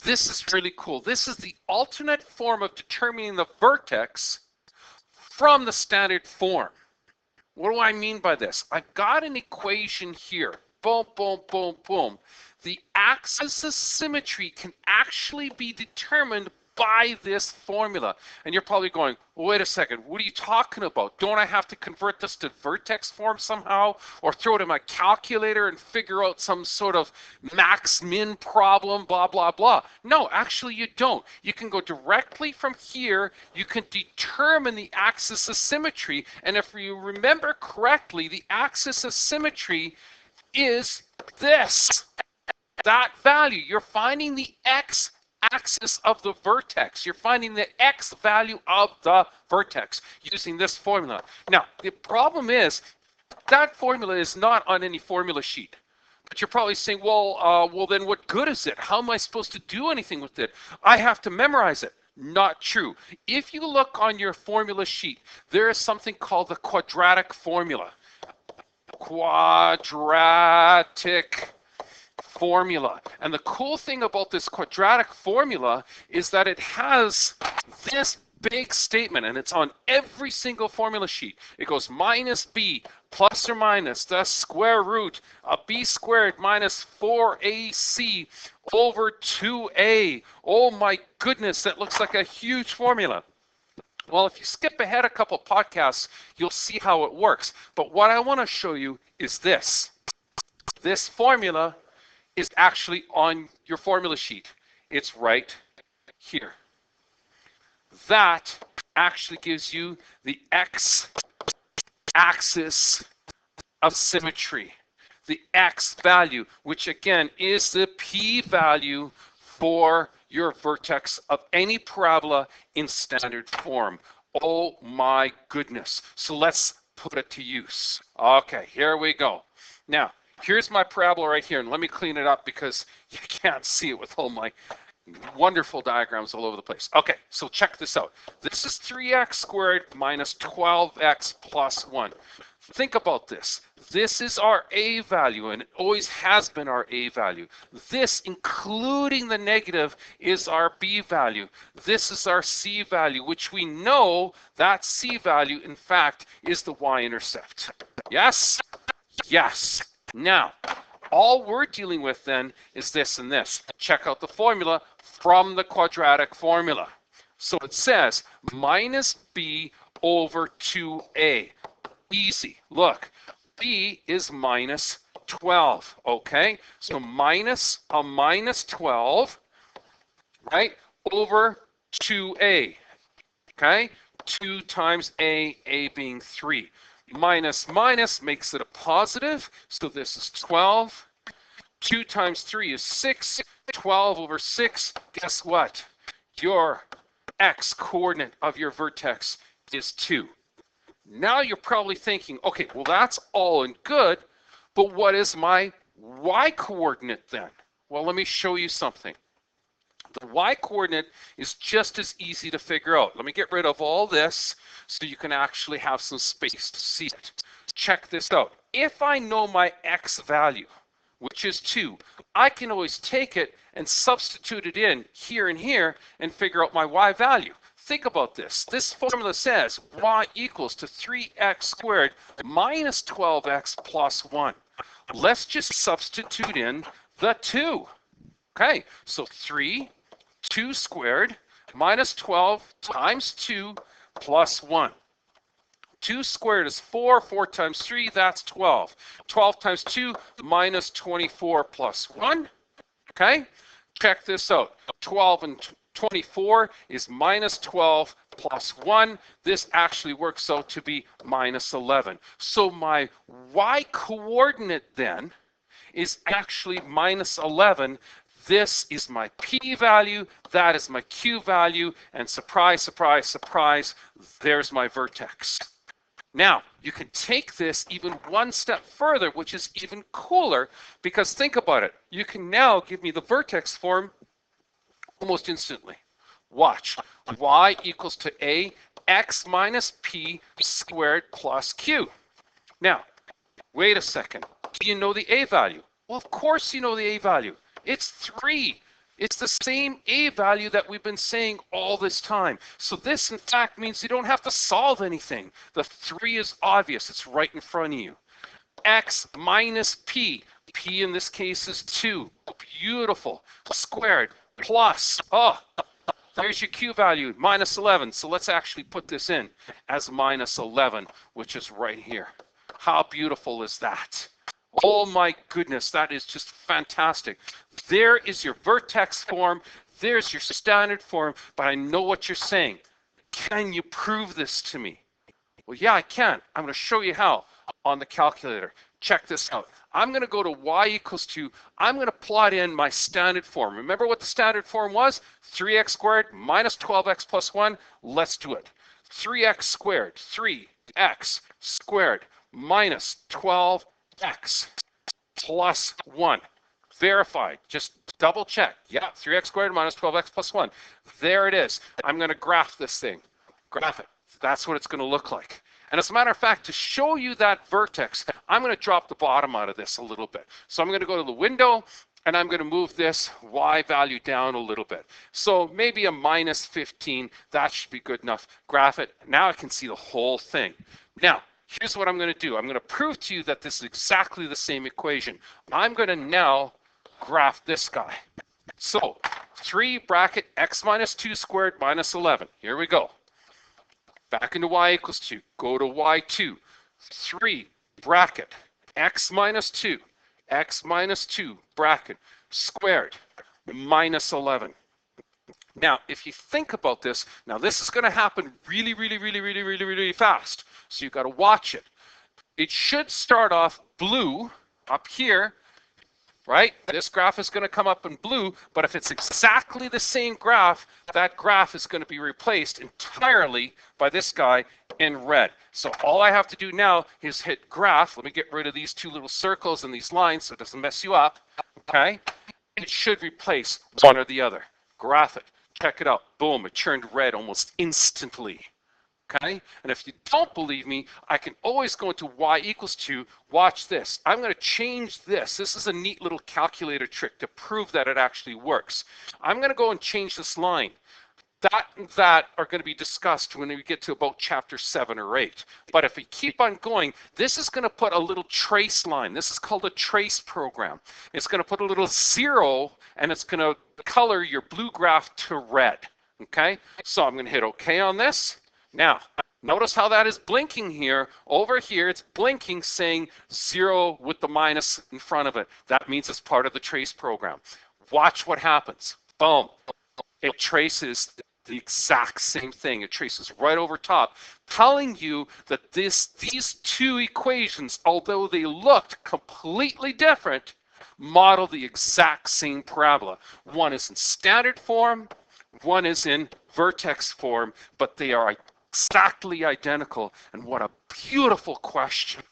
this is really cool. This is the alternate form of determining the vertex from the standard form. What do I mean by this? I've got an equation here. Boom, boom, boom, boom. The axis of symmetry can actually be determined by this formula. And you're probably going, wait a second, what are you talking about? Don't I have to convert this to vertex form somehow? Or throw it in my calculator and figure out some sort of max-min problem, blah, blah, blah. No, actually you don't. You can go directly from here. You can determine the axis of symmetry. And if you remember correctly, the axis of symmetry is this. That value. You're finding the x-axis of the vertex. You're finding the x value of the vertex using this formula. Now, the problem is that formula is not on any formula sheet. But you're probably saying, well, then what good is it? How am I supposed to do anything with it? I have to memorize it. Not true. If you look on your formula sheet, there is something called the quadratic formula. Quadratic formula. And the cool thing about this quadratic formula is that it has this big statement, and it's on every single formula sheet. It goes minus b plus or minus the square root of b squared minus 4ac over 2a. Oh my goodness, that looks like a huge formula. Well, if you skip ahead a couple podcasts, you'll see how it works. But what I want to show you is this. This formula is actually on your formula sheet. It's right here. That actually gives you the x-axis of symmetry, the x value, which again is the p-value for your vertex of any parabola in standard form. Oh my goodness. So let's put it to use. Okay, here we go. Now, here's my parabola right here, and let me clean it up because you can't see it with all my wonderful diagrams all over the place. Okay, so check this out. This is 3x squared minus 12x plus 1. Think about this. This is our a value, and it always has been our a value. This, including the negative, is our b value. This is our c value, which we know that c value, in fact, is the y-intercept. Yes? Yes. Now, all we're dealing with then is this and this. Check out the formula from the quadratic formula. So it says minus b over 2a. Easy. Look, b is minus 12, okay? So minus a minus 12, right, over 2a, okay? 2 times a being 3. Minus minus makes it a positive, so this is 12. 2 times 3 is 6. 12 over 6, guess what? Your x-coordinate of your vertex is 2. Now you're probably thinking, okay, well that's all and good, but what is my y-coordinate then? Well, let me show you something. The y-coordinate is just as easy to figure out. Let me get rid of all this so you can actually have some space to see it. Check this out. If I know my x value, which is 2, I can always take it and substitute it in here and here and figure out my y value. Think about this. This formula says y equals to 3x squared minus 12x plus 1. Let's just substitute in the 2. Okay, so 2 squared minus 12 times 2 plus 1. 2 squared is 4. 4 times 3, that's 12. 12 times 2 minus 24 plus 1. Okay, check this out. 12 and 24 is minus 12 plus 1. This actually works out to be minus 11. So my y-coordinate then is actually minus 11. This is my p value, that is my q value, and surprise, surprise, surprise, there's my vertex. Now, you can take this even one step further, which is even cooler, because think about it. You can now give me the vertex form almost instantly. Watch. Y equals to a x minus p squared plus q. Now, wait a second. Do you know the a value? Well, of course you know the a value. It's 3. It's the same a value that we've been saying all this time. So this, in fact, means you don't have to solve anything. The 3 is obvious. It's right in front of you. X minus p. P in this case is 2. Beautiful. Squared plus, there's your q value, minus 11. So let's actually put this in as minus 11, which is right here. How beautiful is that? Oh my goodness, that is just fantastic. There is your vertex form. There's your standard form, but I know what you're saying. Can you prove this to me? Well, yeah, I can. I'm going to show you how on the calculator. Check this out. I'm going to go to y equals 2. I'm going to plot in my standard form. Remember what the standard form was? 3x squared minus 12x plus 1. Let's do it. 3x squared, 3x squared minus 12x plus 1. Verified. Just double check. Yeah, 3x squared minus 12x plus 1. There it is. I'm going to graph this thing. Graph it. That's what it's going to look like. And as a matter of fact, to show you that vertex, I'm going to drop the bottom out of this a little bit. So I'm going to go to the window, and I'm going to move this y value down a little bit. So maybe a minus 15. That should be good enough. Graph it. Now I can see the whole thing. Now, here's what I'm going to do. I'm going to prove to you that this is exactly the same equation. I'm going to now graph this guy. So 3 bracket x minus 2 squared minus 11. Here we go. Back into y equals 2. Go to y2. 3 bracket x minus 2 bracket squared minus 11. Now, if you think about this, now this is going to happen really fast. So you've got to watch it. It should start off blue up here, right? This graph is going to come up in blue, but if it's exactly the same graph, that graph is going to be replaced entirely by this guy in red. So all I have to do now is hit graph. Let me get rid of these 2 little circles and these lines so it doesn't mess you up, okay? It should replace one or the other. Graph it. Check it out. Boom, it turned red almost instantly. Okay, and if you don't believe me, I can always go into y equals 2. Watch this. I'm going to change this. This is a neat little calculator trick to prove that it actually works. I'm going to go and change this line. That are going to be discussed when we get to about chapter 7 or 8. But if we keep on going, this is going to put a little trace line. This is called a trace program. It's going to put a little 0, and it's going to color your blue graph to red. Okay, so I'm going to hit OK on this. Now, notice how that is blinking here. Over here, it's blinking saying 0 with the minus in front of it. That means it's part of the trace program. Watch what happens. Boom. It traces the exact same thing. It traces right over top, telling you that these 2 equations, although they looked completely different, model the exact same parabola. One is in standard form, one is in vertex form, but they are exactly identical. And what a beautiful question.